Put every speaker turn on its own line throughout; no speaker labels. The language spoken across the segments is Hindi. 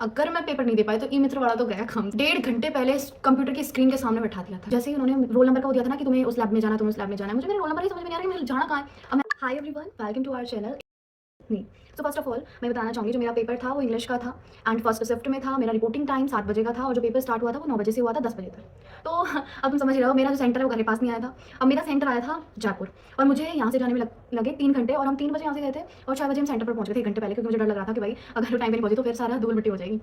अगर मैं पेपर नहीं दे पाई तो ई मित्र वाला तो गया खम। 1.5 घंटे पहले कंप्यूटर की स्क्रीन के सामने बैठा दिया था। जैसे ही उन्होंने रोल नंबर का दिया था ना कि तुम्हें उस लैब में जाना, तुम्हें उस लैब में जाना है, मुझे मेरे रोल नंबर ही समझ में नहीं आ रहा कि मुझे जाना कहाँ है। अब मैं hi everyone, welcome to our channel मी। सो फर्स्ट ऑफ ऑल मैं बताना चाहूँगी, जो मेरा पेपर था वो इंग्लिश का था एंड फर्स्ट शिफ्ट में था। मेरा रिपोर्टिंग टाइम 7 बजे का था और जो पेपर स्टार्ट हुआ था वो 9 बजे से हुआ था 10 बजे तक। तो अब तुम समझ रहे हो, मेरा जो सेंटर है वो घर के पास नहीं आया था। अब मेरा सेंटर आया था जयपुर और मुझे यहाँ से जाने में लगे 3 घंटे और हम 3 बजे यहाँ से गए थे और 4 बजे हम सेंटर पर पहुँच गए थे 1 घंटे पहले, क्योंकि मुझे डर लग रहा था कि भाई अगर टाइम पर नहीं पहुँची तो फिर सारा धूल मिट्टी हो जाएगी।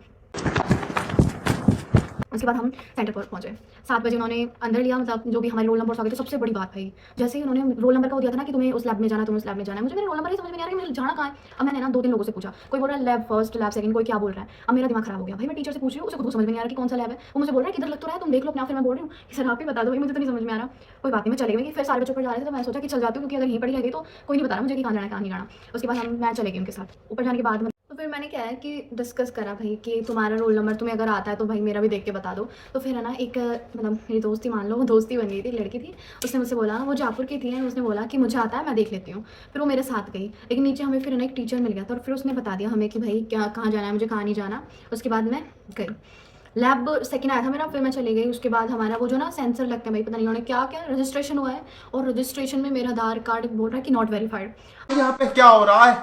उसके बाद हम सेंटर पर पहुंचे 7 बजे। उन्होंने अंदर लिया, मतलब जो भी हमारे रोल नंबर आ गए थे। सबसे बड़ी बात भाई, जैसे ही उन्होंने रोल नंबर का दिया था ना कि तुम्हें उस लैब में जाना, तुम्हें उस लैब में जाना है, मुझे मेरे रोल नंबर ही समझ में नहीं आ रहा कि मुझे जाना कहाँ है। अब मैंने ना 2-3 लोगों से पूछा, कोई बोल रहा है लैब फर्स्ट, लैब सेकंड, कोई क्या बोल रहा है। अब मेरा दिमाग खराब हो गया भाई। मैं टीचर से पूछ रही हूँ, उसे खुद को समझ में नहीं आ रहा कि कौन सा लैब है। वो मुझे बोल रहा है किधर लग तो रहा है, तुम देख लो अपना। फिर मैं बोल रही हूँ कि सर आप ही बता दो भाई, मुझे तो नहीं समझ में आ रहा। कोई बात नहीं, मैं चले गई। फिर सारे बच्चों पर जा रहे थे तो मैं सोचा कि चल जाती हूँ, क्योंकि अगर यहीं पढ़ी गई तो कोई नहीं बता रहा मुझे कि कहाँ जाना है कहाँ नहीं जाना। उसके बाद मैं चले गई उनके साथ। ऊपर जाने के बाद तो फिर मैंने क्या है कि डिस्कस करा भाई कि तुम्हारा रोल नंबर तुम्हें अगर आता है तो भाई मेरा भी देख के बता दो। तो फिर है ना, एक मतलब मेरी दोस्ती, मान लो दोस्ती बन गई थी, लड़की थी। उसने मुझसे बोला, वो जयपुर की थी, उसने बोला कि मुझे आता है, मैं देख लेती हूँ। फिर वो मेरे साथ गई, लेकिन नीचे हमें फिर ना एक टीचर मिल गया था और फिर उसने बता दिया हमें कि भाई क्या कहाँ जाना है, मुझे कहाँ नहीं जाना। उसके बाद मैं गई, लैब सेकंड आया था मेरा, फिर मैं चली गई। उसके बाद हमारा वो जो ना सेंसर लगता है भाई, पता नहीं उन्होंने क्या क्या रजिस्ट्रेशन हुआ है और रजिस्ट्रेशन में मेरा आधार कार्ड बोल रहा है कि नॉट वेरीफाइड।
यहाँ पे क्या हो रहा है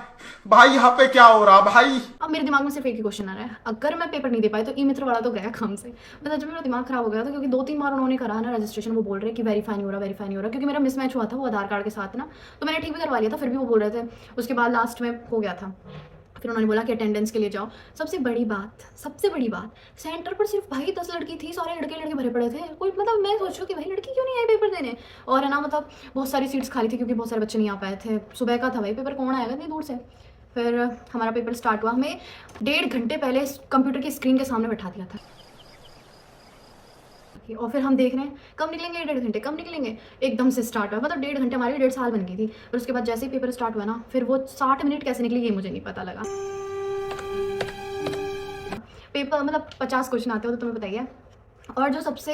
भाई? यहाँ पे क्या हो रहा है भाई?
अब मेरे दिमाग में सिर्फ एक ही क्वेश्चन आ रहा है, अगर मैं पेपर नहीं दे पाई तो ई मित्र वाला तो गया काम से। मतलब जब मेरा दिमाग खराब हो गया था, क्योंकि 2-3 बार उन्होंने करा ना रजिस्ट्रेशन, वो बोल रहे कि वेरीफाई नहीं हो रहा, वेरीफाई नहीं हो रहा, क्योंकि मेरा मिसमैच हुआ था वो आधार कार्ड के साथ ना। तो मैंने ठीक भी करवा लिया था, फिर भी वो बोल रहे थे। उसके बाद लास्ट में हो गया था, फिर उन्होंने बोला कि अटेंडेंस के लिए जाओ। सबसे बड़ी बात, सेंटर पर सिर्फ भाई 10 लड़की थी, सारे लड़के लड़के भरे पड़े थे। कोई मतलब मैं सोचूं कि भाई लड़की क्यों नहीं आई पेपर देने। और है ना, मतलब बहुत सारी सीट्स खाली थी क्योंकि बहुत सारे बच्चे नहीं आ पाए थे। सुबह का था भाई पेपर, कौन आएगा इतनी दूर से। फिर हमारा पेपर स्टार्ट हुआ, हमें 1.5 घंटे पहले कंप्यूटर की स्क्रीन के सामने बैठा दिया था और फिर हम देख रहे हैं कब निकलेंगे, 1.5 घंटे कब निकलेंगे। एकदम से स्टार्ट हुआ, मतलब 1.5 घंटे हमारी 1.5 साल बन गई थी। फिर उसके बाद जैसे ही पेपर स्टार्ट हुआ ना, फिर वो 60 मिनट कैसे निकली ये मुझे नहीं पता लगा। पेपर मतलब 50 क्वेश्चन आते हो तो तुम्हें बताइए। और जो सबसे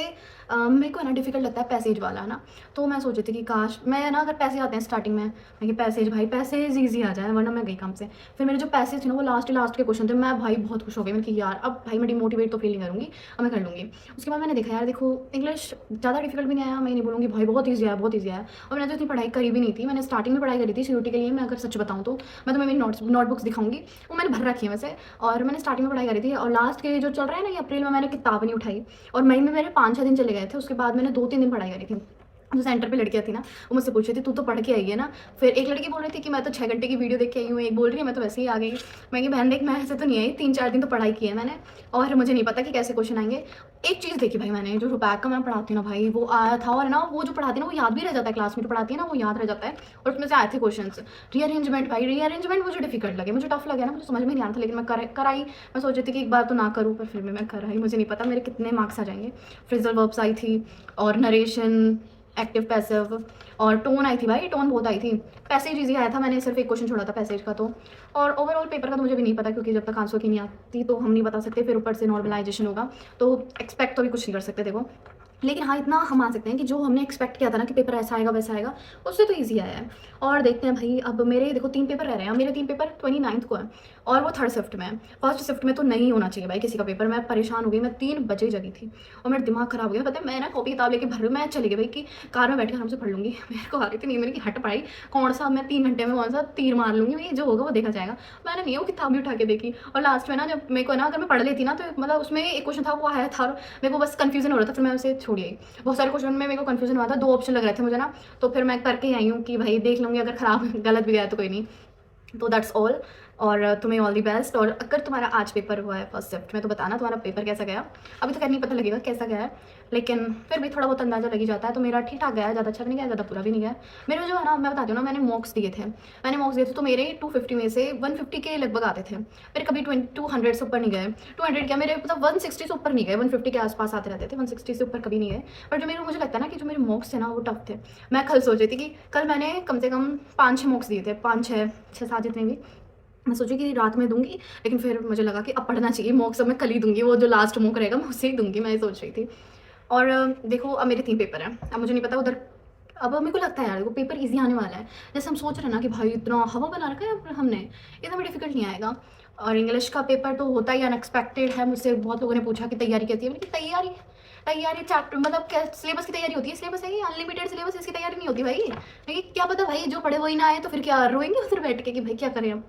मेरे को है ना डिफिकल्ट लगता है पैसेज वाला ना। तो मैं सोची थी कि काश मैं ना, अगर पैसे आते हैं स्टार्टिंग में, मैं कि पैसेज भाई पैसेज ईजी आ जाए, वरना मैं गई काम से। फिर मेरे जो पैसेज थे ना वो लास्ट के क्वेश्चन थे। मैं भाई बहुत खुश हो गई, मैं कि यार अब भाई मैं डिमोटिवेट तो फील नहीं करूँगी, अब मैं कर लूँगी। उसके बाद मैंने देखा यार देखो, इंग्लिश ज़्यादा डिफिकल्ट भी नहीं आया, मैं नहीं बोलूँगी भाई बहुत ईजी आया, बहुत ईजी आया। और मैंने तो इतनी पढ़ाई करी भी नहीं थी, मैंने स्टार्टिंग में पढ़ाई करी थी सीयूटी के लिए। मैं अगर सच बताऊँ तो मैं तुम्हें मेरी नोटबुक्स दिखाऊंगी, वो मैंने भर रखी है वैसे। और मैंने स्टार्टिंग में पढ़ाई करी थी और लास्ट के जो चल रहा है ना, ये अप्रैल में मैंने किताब नहीं उठाई और मई में मेरे 5-6 दिन चले गए थे। उसके बाद मैंने 2-3 दिन पढ़ाई करी थी। जो सेंटर पे लड़कियां थी ना, वो मुझसे पूछ रही थी तू तो पढ़ के आई है ना। फिर एक लड़की बोल रही थी कि मैं तो 6 घंटे की वीडियो देख के आई हूँ, एक बोल रही है मैं तो वैसे ही आ गई। मैं कि बहन देख, मैं ऐसे तो नहीं आई, 3-4 दिन तो पढ़ाई की है मैंने और मुझे नहीं पता कि कैसे क्वेश्चन आएंगे। एक चीज़ देखी भाई मैंने, जो रुपैक का मैं पढ़ाती हूँ ना भाई, वो आया था और ना वो जो पढ़ाती है ना वो याद भी रह जाता है, क्लास में जो पढ़ाती है ना वो याद रह जाता है। और उसमें से आए थे क्वेश्चन। रीअरेंजमेंट भाई, रीअरेंजमेंट मुझे डिफिकल्ट लगे, मुझे टफ लगे ना, मुझे समझ में नहीं आ रहा था, लेकिन मैं कराई। मैं सोच रही थी कि एक बार तो ना करूँ, पर फिर भी मैं कराई। मुझे नहीं पता मेरे कितने मार्क्स आ जाएंगे। फ्रेजल वर्ब्स आई थी और नरेशन, एक्टिव पैसिव और टोन आई थी भाई, टोन बहुत आई थी। पैसेज ईजी आया था, मैंने सिर्फ एक क्वेश्चन छोड़ा था पैसेज का तो। और ओवरऑल पेपर का तो मुझे भी नहीं पता, क्योंकि जब तक आंसर की नहीं आती तो हम नहीं बता सकते। फिर ऊपर से नॉर्मलाइजेशन होगा तो एक्सपेक्ट तो भी कुछ नहीं कर सकते देखो। लेकिन हाँ, इतना हम मान सकते हैं कि जो हमने एक्सपेक्ट किया था ना कि पेपर ऐसा आएगा वैसा आएगा, उससे तो ईजी आया है। और देखते हैं भाई, अब मेरे देखो 3 पेपर रह रहे हैं। मेरे 3 पेपर 29 को है और वो 3rd शिफ्ट में है। फर्स्ट शिफ्ट में तो नहीं होना चाहिए भाई किसी का पेपर। मैं परेशान हो गई, मैं 3 बजे जगी थी और मेरा दिमाग खराब हो गया। पता है, मैं ना कॉपी किताब लेके भर रही हूँ, मैं चली गई भाई कि कार में बैठ के आराम से पढ़ लूँगी। मेरे को आ रही थी नींद, मैंने कि हट पढ़ाई, कौन सा मैं 3 घंटे में कौन सा तीर मार लूँगी भाई, जो होगा वो देखा जाएगा। मैंने नहीं वो किताब भी उठा के देखी और लास्ट में ना, जब मेरे को ना अगर मैं पढ़ लेती ना तो मतलब उसमें एक क्वेश्चन था वो आया था, मेरे को बस कन्फ्यूजन हो रहा था, फिर मैं उसे छोड़ी आई। बहुत सारे क्वेश्चन में मेरे को कन्फ्यूजन हुआ था, 2 ऑप्शन लग रहे थे मुझे ना, तो फिर मैं करके ही आई हूँ कि भाई देख लूँगी, अगर ख़राब गलत भी गया तो कोई नहीं। तो दैट्स ऑल। और तुम्हें ऑल दी बेस्ट। और अगर तुम्हारा आज पेपर हुआ है फर्स्ट शिफ्ट में तो बताना तुम्हारा पेपर कैसा गया। अभी तो खैर नहीं पता लगेगा कैसा गया है, लेकिन फिर भी थोड़ा बहुत अंदाजा लग ही जाता है। तो मेरा ठीक ठाक गया है, ज़्यादा अच्छा भी नहीं गया, ज़्यादा बुरा भी नहीं गया। मेरे जो है ना, मैं बताती हूँ ना, मैंने मॉक्स दिए थे तो मेरे 250 में से 150 के लगभग आते थे। मेरे कभी 200 से ऊपर नहीं गए। 200 क्या, मेरे मतलब 160 से ऊपर नहीं गए, 150 के आसपास आते रहते थे, 160 से ऊपर कभी नहीं गए। पर जो मेरे मुझे लगता है ना कि जो मेरे मॉक्स थे ना वो टफ थे। मैं कल सोच रही थी कि कल मैंने कम से कम 5-6 मॉक्स दिए थे, 5-6-6-7 जितने भी। मैं सोची कि रात में दूंगी, लेकिन फिर मुझे लगा कि अब पढ़ना चाहिए, मॉक सब मैं कल ही दूंगी, वो जो लास्ट मॉक रहेगा मैं उसे ही दूंगी, मैं ये सोच रही थी। और देखो अब मेरे 3 पेपर हैं, अब मुझे नहीं पता उधर, अब मेरे को लगता है यार वो पेपर इजी आने वाला है। जैसे हम सोच रहे हैं ना कि भाई इतना हवा बना रखा है हमने, इतना भी डिफिकल्ट नहीं आएगा। और इंग्लिश का पेपर तो होता ही अनएक्सपेक्टेड है। मुझसे बहुत लोगों ने पूछा कि तैयारी कैसी है, मैंने कहा तैयारी तैयारी चैप्टर मतलब क्या सिलेबस की तैयारी होती है, सिलेबस है ये अनलिमिटेड सिलेबस, इसकी तैयारी नहीं होती भाई। लेकिन क्या पता भाई जो पढ़े वही ना आए तो फिर क्या रोएंगे उधर बैठ के कि भाई क्या करें हम।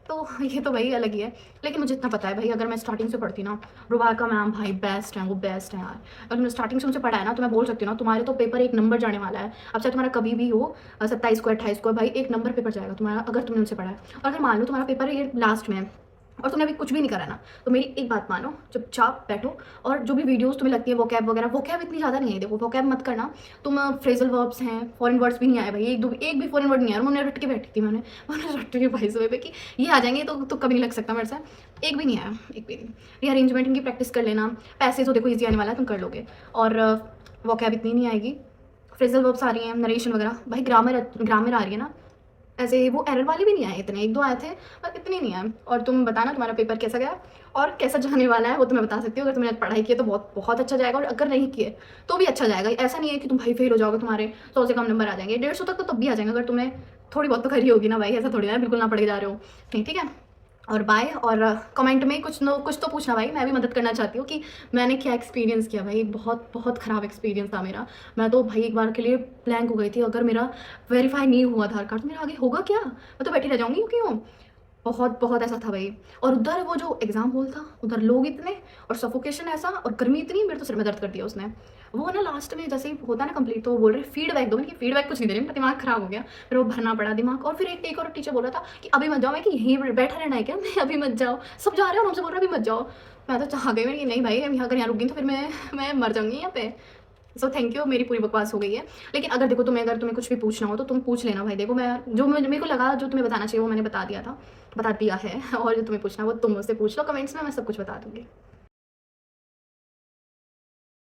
तो ये तो भाई अलग ही है। लेकिन मुझे इतना पता है भाई, अगर मैं स्टार्टिंग से पढ़ती ना, रुबाका मैम भाई बेस्ट है, वो बेस्ट है यार। अगर तुमने स्टार्टिंग से उनसे पढ़ा है ना तो मैं बोल सकती हूँ ना, तुम्हारे तो पेपर एक नंबर जाने वाला है। अब चाहे तुम्हारा कभी भी हो 27 को 28 को, भाई एक नंबर पेपर जाएगा तुम्हारा, अगर तुमने उनसे पढ़ा है। और अगर मान लो तुम्हारा पेपर ये लास्ट में है और तुमने अभी कुछ भी नहीं करा ना, तो मेरी एक बात मानो, चुपचाप बैठो और जो भी वीडियोस तुम्हें लगती है वोकैब वगैरह, वोकैब इतनी ज़्यादा नहीं है, देखो वोकैब मत करना तुम। फ्रेजल वर्ब्स हैं, फॉरेन वर्ड्स भी नहीं आए भाई, एक भी फॉरेन वर्ड नहीं आया। मैंने रट के बैठी थी, मैंने रट के भाई सुबह पे कि ये आ जाएंगे तो कभी नहीं लग सकता मेरे से। एक भी नहीं आया, एक भी नहीं। रीअरेंजमेंट इनकी प्रैक्टिस कर लेना, पैसे तो देखो ईजी आने वाला है, तुम कर लोगे। और वोकैब इतनी नहीं आएगी, फ्रेजल वर्ब्स आ रही हैं, नरेशन वगैरह, भाई ग्रामर आ रही है ना। ऐसे वो एरर वाले भी नहीं आए, इतने एक दो आए थे पर इतने नहीं आए। और तुम बताना तुम्हारा पेपर कैसा गया और कैसा जाने वाला है, वो तुम्हें बता सकती हूँ। अगर तुमने पढ़ाई की है तो बहुत बहुत अच्छा जाएगा, और अगर नहीं किए तो भी अच्छा जाएगा। ऐसा नहीं है कि तुम भाई फेल हो जाओगे, तुम्हारे 100 से कम नंबर आ जाएंगे, 150 तक तो तब भी आ जाएंगे अगर तुमने थोड़ी बहुत तो करी होगी ना भाई। ऐसा थोड़ी ना है बिल्कुल ना पढ़ के जा रहे हो, नहीं ठीक है। और बाय। और कमेंट में कुछ तो पूछना भाई, मैं भी मदद करना चाहती हूँ कि मैंने क्या एक्सपीरियंस किया भाई। बहुत बहुत ख़राब एक्सपीरियंस था मेरा। मैं तो भाई एक बार के लिए ब्लैंक हो गई थी, अगर मेरा वेरीफाई नहीं हुआ आधार कार्ड तो मेरा आगे होगा क्या, मैं तो बैठी रह जाऊँगी क्यों। बहुत बहुत ऐसा था भाई। और उधर वो जो एग्ज़ाम हॉल था, उधर लोग इतने और सफोकेशन ऐसा और गर्मी इतनी, मेरे तो सिर में दर्द कर दिया उसने। वो ना लास्ट में जैसे ही होता है ना कंप्लीट, तो वो बोल रहे फीडबैक दो, मैंने फीडबैक कुछ नहीं दे रही, मेरा दिमाग खराब हो गया। फिर वो भरना पड़ा दिमाग। और फिर एक और टीचर बोल रहा था कि अभी मत जाओ, मैं कि यहीं बैठा रहना है क्या, मैं अभी मत जाओ, सब जा रहे हो और हमसे बोल रहे अभी मत जाओ। मैं तो चाह गई, मैंने कि नहीं भाई, अगर यहाँ रुक गई तो फिर मैं मर जाऊँगी यहाँ पे। सो थैंक यू, मेरी पूरी बकवास हो गई है। लेकिन अगर देखो अगर तुम्हें कुछ भी पूछना हो तो तुम पूछ लेना भाई। देखो मैं जो मेरे को लगा जो तुम्हें बताना चाहिए वो मैंने बता दिया है। और जो तुम्हें पूछना है वो तुम मुझसे पूछ लो कमेंट्स में, मैं सब कुछ बता दूँगी।